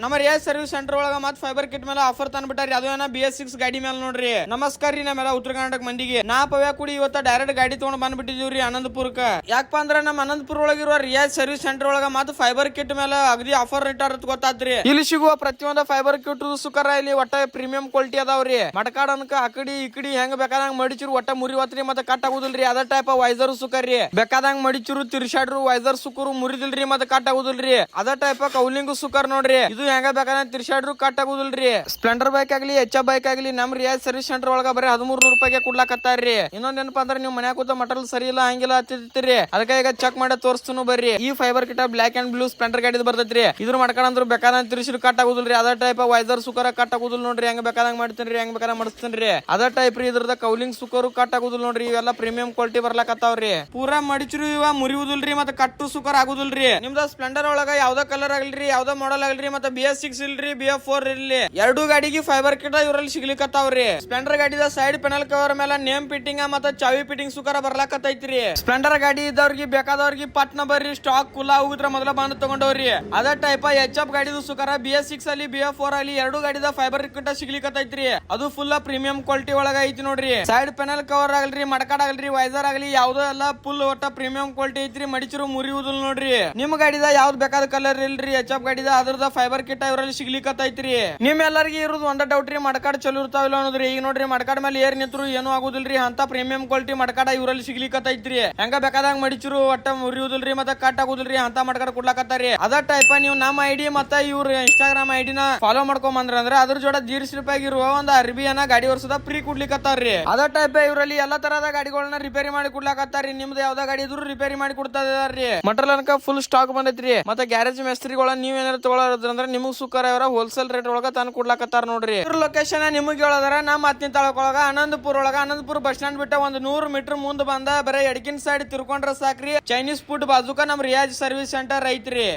ನಮ್ಮ Riyaz service centre ಒಳಗ ಮತ್ ಫೈಬರ್ ಕಿಟ್ ಮೇಲೆ ಆಫರ್ ತಂದ್ಬಿಟ್ಟಾರಿ. ಅದು ಏನ BS6 ಗಾಡಿ ಮೇಲೆ ನೋಡ್ರಿ. ನಮಸ್ಕಾರ ರೀ ನಮ್ಮೆಲ್ಲ ಉತ್ತರ ಕರ್ನಾಟಕ ಮಂದಿಗೆ. ನಾ ಪವ್ಯ ಕೂಡಿ ಇವತ್ತ ಡೈರೆಕ್ಟ್ ಗಾಡಿ ತಗೊಂಡ್ ಬಂದ್ಬಿಟ್ಟಿದೀವ್ರಿ ಅನಂತಪುರಕ್ಕ. ಯಾಕಪ್ಪ ಅಂದ್ರ ನಮ್ಮ ಅನಂತಪುರ ಒಳಗಿರುವ ರಿಯಾಜ್ ಸರ್ವಿಸ್ ಸೆಂಟರ್ ಒಳಗ ಮತ್ ಫೈಬರ್ ಕಿಟ್ ಮೇಲೆ ಅಗದಿ ಆಫರ್ ಇಟ್ಟಾರ ಗೊತ್ತಾತ್ರಿ. ಇಲ್ಲಿ ಸಿಗುವ ಪ್ರತಿಯೊಂದು ಫೈಬರ್ ಕಿಟ್ ಸುಕರ ಇಲ್ಲಿ ಒಟ್ಟ ಪ್ರೀಮಿಯಂ ಕ್ವಾಲಿಟಿ ಅದಾವ್ರಿ. ಮಟಕಾಡ ಅನ್ಕ ಅಕಡಿ ಇಕಡಿ ಹೆಂಗ್ ಬೇಕಾದಂಗ ಮಡಿಚಿರು ಒಟ್ಟ ಮುರಿವತ್ರಿ ಮತ್ತೆ ಕಟ್ ಆಗುದಿಲ್ರಿ. ಅದ ಟೈಪ್ ವೈಸರ್ ಸುಕರ್ರಿ. ಬೇಕಾದಂಗ ಮಡಿಚಿರು ತಿರ್ಸಾಡ್ರು ವೈಸರ್ ಸುಕರು ಮುರಿದಿಲ್ರಿ ಮತ್ತೆ ಕಟ್ ಆಗುದಿಲ್ರಿ. ಅದ ಟೈಪ್ ಕೌಲಿಂಗ್ ಸುಕರ್ ನೋಡ್ರಿ. ಇದು ಹೆಂಗ ಬೇಕಾದಂಗ ತಿರ್ಸಾಡ್ರು ಕಟ್ ಆಗುದಿಲ್ರಿ. ಸ್ಪ್ಲೆಂಡರ್ ಬೈಕ್ ಆಗ್ಲಿ HF ಬೈಕ್ ಆಗ್ಲಿ ನಮ್ ರಿಯಾಜ್ ಸರ್ವಿಸ್ ಸೆಂಟರ್ ಒಳಗ ಬರೀ 1300 ರೂಪಾಯಿಗೆ ಕೊಡ್ಲಾಕತ್ತಾರ್ರಿ. ಇನ್ನೊಂದೇನಪ್ಪಾ ಅಂದ್ರೆ ನೀವು ಮನ್ಯಾಗ ಕೂತ ಮಟಲ್ ಸರಿ ಇಲ್ಲ ಹಂಗಿಲ್ಲ ಹತ್ತಿರ್ತೀರಿ. ಅದಕ್ಕೆ ಈಗ ಚೆಕ್ ಮಾಡಿ ತೋರಿಸ್ತೀನಿ ಬರ್ರಿ. ಈ fibre kit black and blue Splendor ಗಾಡಿ ಬರ್ತೈತ್ರಿ. ಇದ್ರ ಮಾಡ್ಕೊಂಡ್ರು ಬೇಕಾದಂಗ ತಿರ್ಸಿರು ಕಟ್ ಆಗುದಿಲ್ರಿ. ಅದ ಟೈಪ್ ವೈಸರ್ ಸುಕರ ಕಟ್ ಆಗುದಿಲ್ಲ ನೋಡ್ರಿ. ಹೆಂಗ್ ಬೇಕಾದಂಗ ಮಾಡ್ತೀನಿ ಹೆಂಗ್ ಬೇಕಾದಂಗ ಮಾಡಿಸ್ತೀನಿ. ಅದ ಟೈಪ್ ರೀ ಇದ್ರದ ಕೌಲಿಂಗ್ ಸುಕರು ಕಟ್ ಆಗುದಿಲ್ಲ ನೋಡ್ರಿ. ಇವೆಲ್ಲ ಪ್ರೀಮಿಯಂ ಕ್ವಾಲಿಟಿ ಬರ್ಲಾಕತ್ತಾವ್ರಿ. ಪೂರಾ ಮಡಿಚಿರು ಇವ ಮುರಿಯುದಿಲ್ರಿ ಮತ್ತೆ ಕಟ್ಟು ಸುಕರ್ ಆಗುದಿಲ್ರಿ. ನಿಮ್ದ ಸ್ಪ್ಲೆಂಡರ್ ಒಳಗ ಯಾವ್ದ ಕಲರ್ ಆಗ್ಲಿ ಯಾವ್ದ ಮಾಡಲ್ ಆಗ್ಲಿ ಮತ್ತೆ BS6 ಇಲ್ರಿ BF4 ಇರ್ಲಿ ಎರಡು ಗಾಡಿಗೆ ಫೈಬರ್ ಕಿಟ್ ಇವ್ರಲ್ಲಿ ಸಿಗ್ಲಿಕತ್ತಾವ್ರಿ. ಸ್ಪ್ಲೆಂಡರ್ ಗಾಡಿದ ಸೈಡ್ ಪೆನಲ್ ಕವರ್ ಮೇಲೆ ನೇಮ್ ಫಿಟ್ಟಿಂಗ್ ಮತ್ತೆ ಚಾವಿ ಫಿಟ್ಟಿಂಗ್ ಸುಕರ ಬರ್ಲಾಕತ್ತೈತ್ರಿ. ಸ್ಪ್ಲೆಂಡರ್ ಗಾಡಿ ಇದ್ದವ್ರಿಗೆ ಬೇಕಾದವ್ರಿಗೆ ಪಟ್ನ ಬರ್ರಿ ಸ್ಟಾಕ್ ಕುಲ್ಲ ಹೋಗಿದ್ರ ಮೊದಲ ಬಂದು ತಗೊಂಡವ್ರಿ. ಅದ ಟೈಪ್ HF ಗಾಡಿದು ಸುಕರ BS6 ಅಲ್ಲಿ BF4 ಅಲ್ಲಿ ಎರಡು ಗಾಡಿದ ಫೈಬರ್ ಕಿಟ್ ಸಿಗ್ಲಿಕತ್ತೈತ್ರಿ. ಅದು ಫುಲ್ ಪ್ರೀಮಿಯಂ ಕ್ವಾಲಿಟಿ ಒಳಗ ಐತಿ ನೋಡ್ರಿ. ಸೈಡ್ ಪೆನಲ್ ಕವರ್ ಆಗ್ಲಿ ಮಡಕಾಡ್ ಆಗ್ಲಿ ವೈಸರ್ ಆಗ್ಲಿ ಯಾವ್ದು ಎಲ್ಲ ಫುಲ್ ಒಟ್ಟ ಪ್ರೀಮಿಯಂ ಕ್ವಾಲಿಟಿ ಐತ್ರಿ. ಮಡಿಚಿರು ಮುರಿಯುವುದಿಲ್ಲ ನೋಡ್ರಿ. ನಿಮ್ ಗಾಡಿದ ಯಾವ್ದು ಬೇಕಾದ ಕಲರ್ ಇಲ್ರಿ HF ಗಾಡಿದ ಅದ್ರದ ಫೈಬರ್ ಕಿಟ್ ಇವರಲ್ಲಿ ಸಿಗ್ಲಿಕತ್ತೈತ್ರಿ. ನಿಮ್ ಎಲ್ಲರಿಗೂ ಇರೋದು ಒಂದ ಡೌಟ್ ರೀ ಮಡಕಾಡ್ ಚಲೋ ಇರ್ತಾವಿಲ್ಲ ಅನ್ನೋದ್ರಿ. ಈಗ ನೋಡ್ರಿ ಮಡಕಾಡ್ ಮೇಲೆ ಏರ್ ನಿಂತ್ರು ಏನು ಆಗುದಿಲ್ರಿ. ಅಂತ ಪ್ರೀಮಿಯಂ ಕ್ವಾಲಿಟಿ ಮಡಕಾಡ ಇವರಲ್ಲಿ ಸಿಗ್ಲಿಕತ್ತೈತ್ರಿ. ಹೆಂಗ ಬೇಕಾದಂಗ ಮಡಿಚಿರು ಒಟ್ಟ ಮುರಿಯುದಿಲ್ರಿ ಮತ್ತೆ ಕಟ್ ಆಗುದಿಲ್ರಿ. ಅಂತ ಮಡಕಾಡ್ ಕೊಡ್ಲಾಕತ್ತಾರಿ. ಅದ ಟೈಪ್ ನೀವು ನಮ್ಮ ID ಮತ್ತೆ ಇವ್ರ ಇನ್ಸ್ಟಾಗ್ರಾಮ್ ಐಡಿನ ಫಾಲೋ ಮಾಡ್ಕೊಂಡ್ ಅಂದ್ರೆ ಅದ್ರ ಜೋಡ 150 ರೂಪಾಯಿ ಇರುವ ಒಂದು ಅರ್ಬಿಯನ್ನ ಗಾಡಿ ವರ್ಷದ ಫ್ರೀ ಕೊಡ್ಲಿಕತ್ತಾರ್ರಿ. ಅದ ಟೈಪ್ ಇವರಲ್ಲಿ ಎಲ್ಲಾ ತರಹದ ಗಾಡಿಗಳನ್ನ ರಿಪೇರಿ ಮಾಡಿ ಕೊಡ್ಲಾಕತ್ತಾರಿ. ನಿಮ್ದು ಯಾವ್ದ ಗಾಡಿ ಇದ್ರು ರಿಪೇರಿ ಮಾಡಿ ಕೊಡ್ತಾ ಇದಾರ್ರಿ. ಮಟೀರಿಯಲ್ ಅನ್ಕ ಫುಲ್ ಸ್ಟಾಕ್ ಬಂದೈತ್ರಿ. ಮತ್ತೆ ಗ್ಯಾರೇಜ್ ಮೆಸ್ತ್ರಿಗಳ ನೀವ್ ಏನಾರ ತಗೊಳ್ಳೋದ್ರಂದ್ರೆ ನಿಮಗ್ ಸುಖರ ಅವರ ಹೋಲ್ಸೇಲ್ ರೇಟ್ ಒಳಗ ತಂದು ಕೊಡ್ಲಾಕತ್ತಾರ ನೋಡ್ರಿ. ಇವ್ರ ಲೊಕೇಶನ್ ನಿಮಗೆ ಹೇಳೋದಾರ ನಮ್ಮ ಹತ್ತಿನ ತಾಲೂಕೊಳಗ ಅನಂತಪುರ ಬಸ್ ಸ್ಟ್ಯಾಂಡ್ ಬಿಟ್ಟ ಒಂದು 100 ಮೀಟರ್ ಮುಂದೆ ಬಂದ ಬರೀ ಎಡಕಿನ ಸೈಡ್ ತಿರ್ಕೊಂಡ್ರ ಸಾಕ್ರಿ. ಚೈನೀಸ್ ಫುಡ್ ಬಾಜುಕ ನಮ್ ರಿಯಾಜ್ ಸರ್ವಿಸ್ ಸೆಂಟರ್ ಐತ್ರಿ.